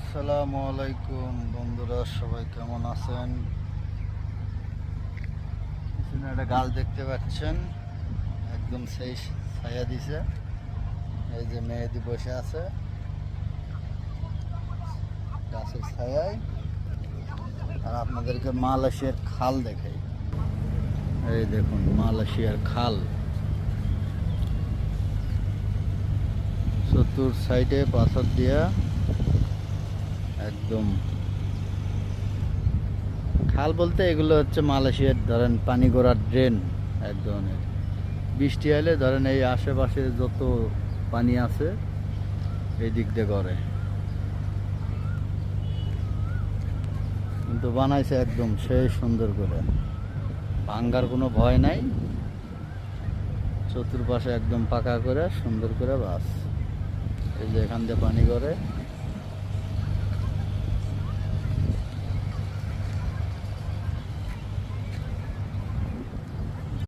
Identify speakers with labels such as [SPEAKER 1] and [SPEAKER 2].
[SPEAKER 1] আসসালামু আলাইকুম বন্ধুরা, সবাই কেমন আছেন? পিছনে একটা গাছ দেখতে পাচ্ছেন, একদম সেই ছায়া দিছে। এই যে মেহেদি বসে আছে গাছের ছায়ায়। আর আপনাদেরকে মালয়েশিয়ার খাল দেখাই। এই দেখুন মালয়েশিয়ার খাল, চতুর সাইডে পাথর দিয়া একদম। খাল বলতে এগুলো হচ্ছে মালয়েশিয়ার ধরেন পানি গড়ার ড্রেন। এক ধরনের বৃষ্টি এলে ধরেন এই আশেপাশে যত পানি আছে এই দিক দিয়ে করে, কিন্তু বানাইছে একদম সেই সুন্দর করে, ভাঙ্গার কোনো ভয় নাই। চতুর্পাশে একদম পাকা করে সুন্দর করে বাস। এই যে এখান দিয়ে পানি করে।